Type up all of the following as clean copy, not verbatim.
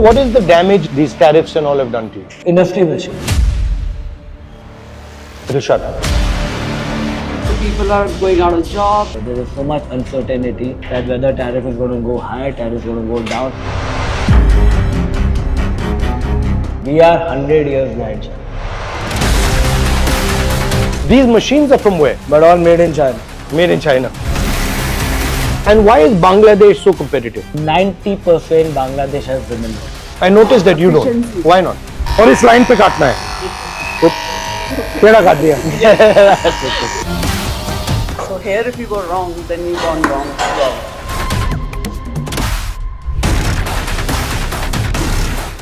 What is the damage these tariffs and all have done to you? Industry will shift. Rishad. So people are going out of job. There is so much uncertainty that whether tariff is going to go higher, tariff is going to go down. We are 100 years behind China. These machines are from where? But all made in China. Made in China. And why is Bangladesh so competitive? 90% Bangladesh has women. I noticed that you don't. Efficiency. Why not? और इस line पे काटना है. पेड़ा काट दिया. So here if you go wrong, then you've gone wrong.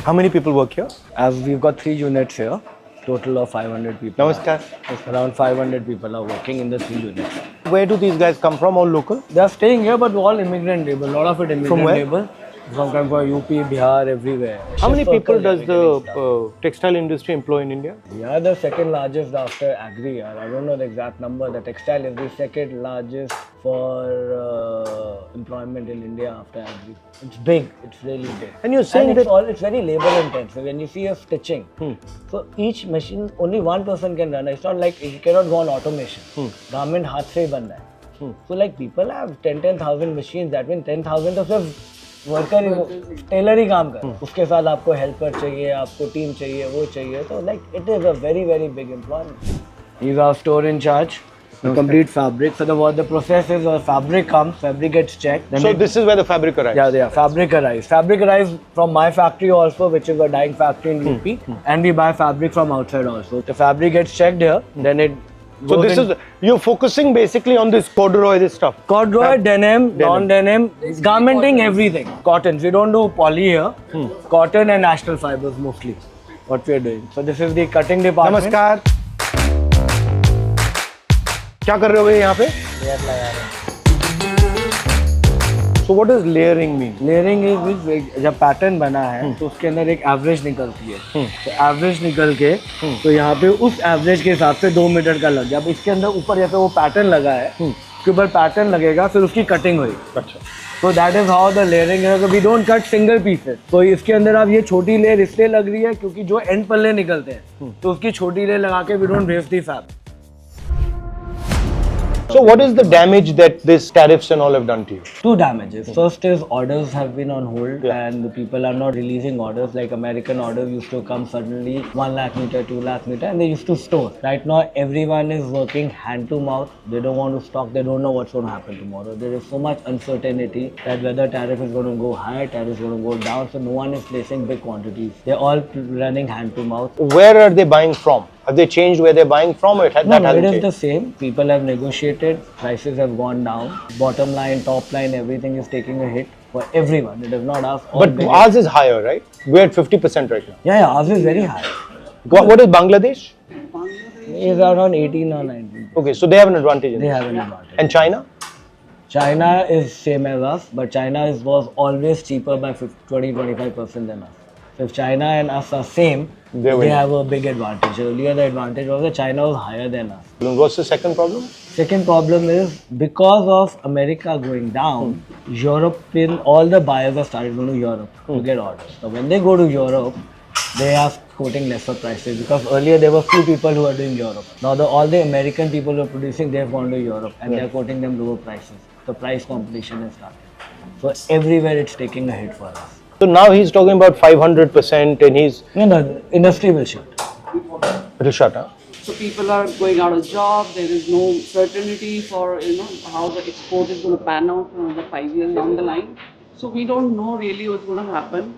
How many people work here? As we've got 3 units here, total of 500 people. Namaskar. Around 500 people are working in the 3 units. Where do these guys come from? All local? They are staying here, but all immigrant labor. A lot of it immigrant From where? labor. From UP, Bihar, everywhere. How many Chef people circle, does everything is the textile industry employ in India? We are the second largest after agri. I don't know the exact number. The textile is the second largest for employment in India after agri. It's big. It's really big. And you're saying that It's very labor intensive. When you see a stitching, so each machine only one person can run. It's not like you cannot go on automation. Garment हाथ से ही बनना है. So like people have 10,000 machines. That means 10,000 तो सिर्फ worker Taylor ही काम कर. उसके साथ आपको हेल्पर चाहिए, आपको टीम चाहिए, वो चाहिए. तो like it is a very big employment. He's our store in charge. The complete fabric. So what the process is, fabric comes, fabric gets checked. Then so this is where the fabric arrives. yeah, fabric arrives. Fabric arrives from my factory also, which is a dyeing factory in UP, and we buy fabric from outside also. The fabric gets checked here, then it. So goes this in is you're focusing basically on this corduroy, this stuff. corduroy, denim, non-denim, garmenting, everything. Cottons. We don't do poly here. Cotton and natural fibers mostly. What we are doing. So this is the cutting department. नमस्कार. क्या कर रहे हो यहाँ पे? So what does layering mean? Layering is जब pattern बना है तो उसके अंदर एक एवरेज निकलती है. तो एवरेज निकल के तो यहाँ पे उस एवरेज के हिसाब से 2 मीटर का लग गया. अब इसके अंदर ऊपर जैसे वो पैटर्न लगा है उसके ऊपर पैटर्न लगेगा, फिर उसकी कटिंग हुई. अच्छा. तो that is how the layering है. We don't cut single pieces. तो इसके अंदर अब ये छोटी लेयर इसलिए लग रही है क्योंकि जो एंड पल्ले निकलते हैं तो उसकी छोटी लेयर लगा के we don't waste the fabric. So what is the damage that these tariffs and all have done to you? 2 damages. First is orders have been on hold and the people are not releasing orders. Like American order used to come suddenly 1 lakh meter, 2 lakh meter, and they used to store. Right now everyone is working hand to mouth. They don't want to stock. They don't know what's going to happen tomorrow. There is so much uncertainty that whether tariff is going to go higher, tariff is going to go down. So no one is placing big quantities. They're all running hand to mouth. Where are they buying from? Have they changed where they're buying from, or No, that it hasn't is changed? the same. People have negotiated, prices have gone down. Bottom line, top line, everything is taking a hit for everyone. It is not us. all But big- ours is higher, right? We're at 50% right now. Yeah, ours is very high. What is Bangladesh? It's around 18 or 19. Okay, so they have an advantage in They this. have an advantage. And China? China is same as us, but China was always cheaper by 20-25% than us. So if China and us are same, They they win. have a big advantage. Earlier the advantage was that China was higher than us. What's the second problem? Second problem is because of America going down, all the buyers have started going to Europe to get orders. So when they go to Europe, they are quoting lesser prices because earlier there were few people who were doing Europe. Now all the American people who are producing, they have gone to Europe and they are quoting them lower prices. The price competition has started. So everywhere it's taking a hit for us. So now he's talking about 500% and he's No, the industry will shift. Rishad, huh? So people are going out of job. There is no certainty for how the export is going to pan out for another 5 years down the line. So we don't know really what's going to happen.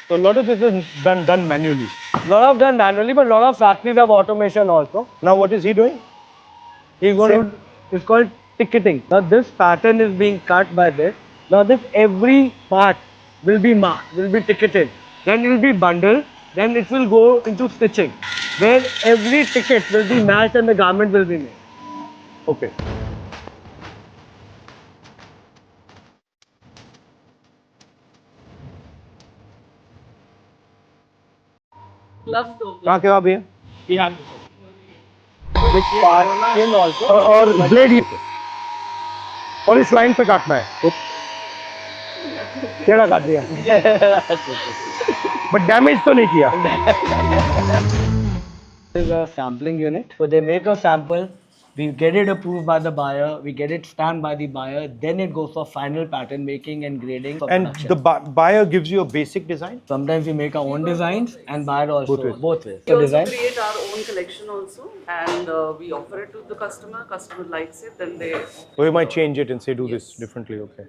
So a lot of this is done manually. A lot of done manually, but a lot of factories have automation also. Now what is he doing? He's going to, it's called ticketing. Now this pattern is being cut by this. Now this every part will be marked, will be ticketed. Then it will be bundled. Then it will go into stitching, where every ticket will be matched and the garment will be made. Okay. Gloves though. कहाँ के हो आप भैया? Yeah. Which part in also. और blade और इस line पे काटना है। टेढ़ा काट दिया, बट डैमेज तो नहीं किया। This is a sampling unit. So they make a sample, we get it approved by the buyer, we get it stamped by the buyer, then it goes for final pattern making and grading for And production. the buyer gives you a basic design. Sometimes we make our own designs and buyer also both ways. We So also design. create our own collection also, and we offer it to the customer. Customer likes it, then they. Or you might change it and say do this differently. Okay.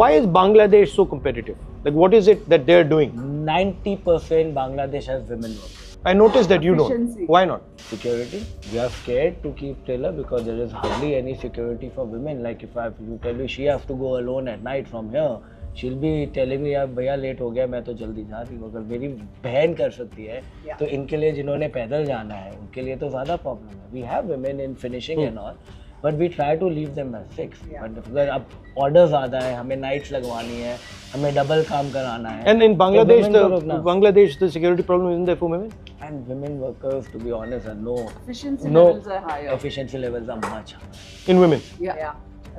Why is Bangladesh so competitive? Like, what is it that they're doing? 90% Bangladesh has women workers. I noticed that you don't. Efficiency. Why not? Security. We are scared to keep trailer because there is hardly any security for women. Like if you tell me she has to go alone at night from here, she'll be telling me यार भैया late हो गया मैं तो जल्दी जा रही हूँ। अगर मेरी बहन कर सकती है तो इनके लिए जिन्होंने पैदल जाना है उनके लिए तो ज़्यादा प्रॉब्लम है। We have women in finishing and all, but we try to leave them at 6. But अगर अब ऑर्डर ज़्यादा है, हमें नाइट्स लगवानी है, हमें डबल काम कराना है। And in Bangladesh, women को रोकना। the security problem isn't there for women. And women workers, to be honest, are Efficiency no levels are higher. efficiency levels are much higher. In women. Yeah.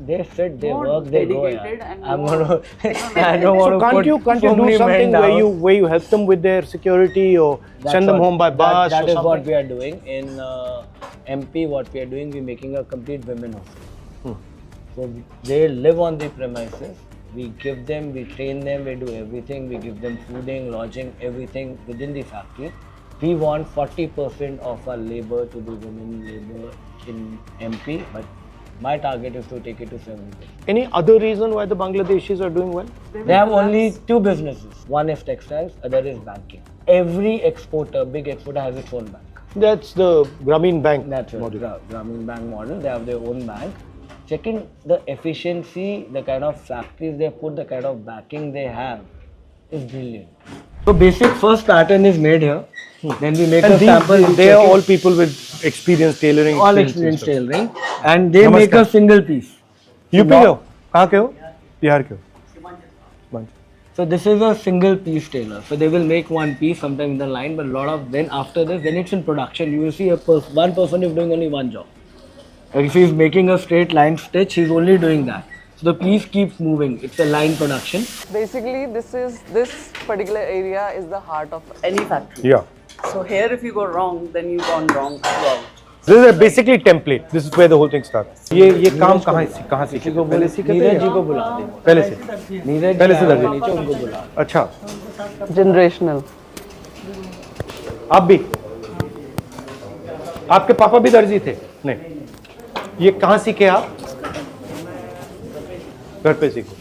They sit, they More work, they go. dedicated Yeah. and I'm more- gonna. I don't want to. Can't you so do many something men where down. you help them with their security or That's send them what- home by bus That or is something? what we are doing in MP. What we are doing, we're making a complete women hostel. So they live on the premises. We give them, we train them, we do everything. We give them fooding, lodging, everything within the factory. We want 40% of our labor to be women labor in MP, but my target is to take it to 70%. Any other reason why the Bangladeshis are doing well? They have only two businesses. One is textiles, other is banking. Every exporter, big exporter, has its own bank. That's the Grameen Bank That's right. model. Grameen Bank model. They have their own bank. Checking the efficiency, the kind of factories they put, the kind of backing they have is brilliant. So basic first pattern is made here. Then we make And a sample. we they check are it. all people with experience tailoring. all experience experience and stuff. tailoring, and they make Namaskar. a single piece. UP के हो? कहाँ के हो? बिहार के हो? So this is a single piece tailor. So they will make one piece sometime in the line, but a lot of then after this, when it's in production, you will see one person is doing only one job. Like if he's making a straight line stitch, he's only doing that. So the piece keeps moving. It's a line production. Basically, this particular area is the heart of any factory. Yeah. So here, if you go wrong, then you've gone wrong throughout. This is basically template. This is where the whole thing starts. ये काम कहाँ सीखे? पहले सीखे थे? नीरज जी को बुला दे। पहले से? नीरज पहले से जी दर्जी। आए नीचे उनको बुला। अच्छा। Generational. आप भी? आपके पापा भी दर्जी थे? नहीं। ये कहाँ सीखे आप? घर पे सीखे।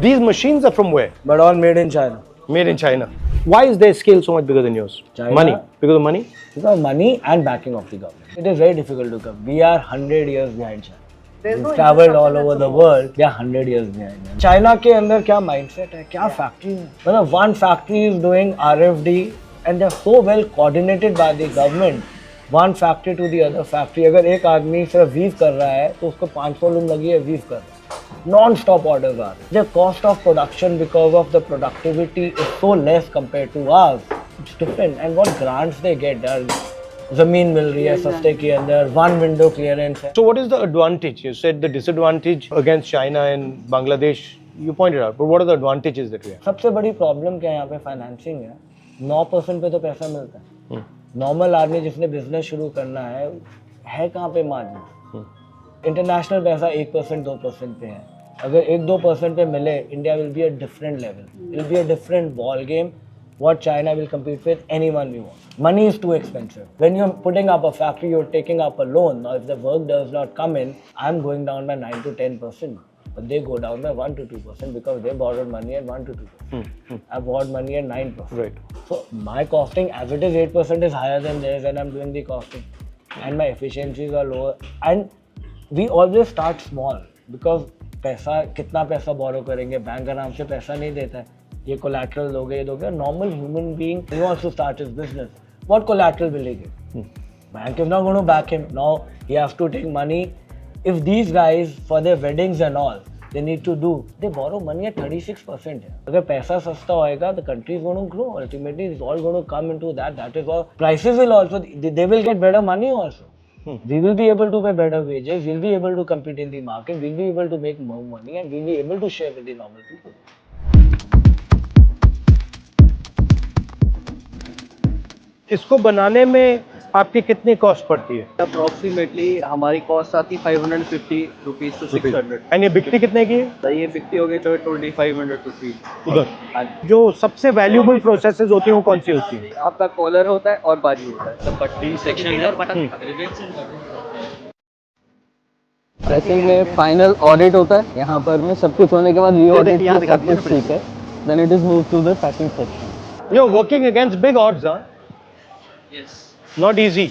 These machines are from where? But all made in China. Made in China. Why is their scale so much bigger than yours? China. Money. Because of money? Because money and backing of the government. It is very difficult to come. We are 100 years behind China. We've traveled all over the world. We are 100 years behind them. China के अंदर क्या mindset है, क्या factory है? मतलब one factory is doing RFD and they are so well coordinated by the government. One factory to the other factory. अगर एक आदमी सिर्फ weave कर रहा है तो उसको 500 लोग लगी है weave कर रहा है. Non-stop orders are. The cost of production because of the productivity is so less compared to ours. It's different. And what grants they get? जमीन मिल रही है सस्ते के अंदर, one window clearance है. So what is the advantage? You said the disadvantage against China and Bangladesh. You pointed out, but what are the advantages that we have? सबसे बड़ी problem क्या है यहाँ पे फाइनेंसिंग है. 9% पे तो पैसा मिलता है. नॉर्मल आदमी जिसने बिजनेस शुरू करना है कहाँ पे मार्जिन. इंटरनेशनल पैसा 1% 2% पे है. अगर 1-2% पे मिले, India will be a different level. It will be a different ball game. What China will compete with, anyone we want. Money is too expensive. When you're putting up a factory, you're taking up a loan. Now, if the work does not come in, I'm going down by 9 to 10%. But they go down by 1 to 2% because they borrowed money at 1 to 2%. I borrowed money at 9%. Right. So my costing, as it is 8% is higher than theirs, and I'm doing the costing. And my efficiencies are lower. And we always start small because पैसा कितना पैसा बोरो करेंगे, bank आराम से पैसा नहीं देता है. ये collateral दोगे, ये दोगे. Normal human being who wants to start his business, what collateral will he give? Bank is not going to back him. Now he has to take money. If these guys for their weddings and all, they need to do, they borrow money at 36%. अगर पैसा सस्ता होएगा, the country is going to grow. Ultimately, it's all going to come into that. That is all. Prices will also, they will get better money also. We will be able to pay better wages, we'll be able to compete in the market, we'll be able to make more money, and we'll be able to share with the normal people. इसको बनाने में आपकी कितनी cost पड़ती है? Approximately हमारी cost आती 550 rupees to 600। And ये बिकती कितने की है? तो ये 50 हो गई तो 2500 रुपीज। उधर जो सबसे वैल्यूएबल प्रोसेसेस होती हैं वो कौन सी होती है? आपका कॉलर होता है और बाजू होता है, तो पट्टी सेक्शन है और बटन। प्रेसिंग में फाइनल ऑडिट होता है, यहाँ पर में सब कुछ होने के बाद री ऑडिट सब कुछ ठीक है, then it is move to the packing section. You're working against big odds, huh? Yes. Not easy.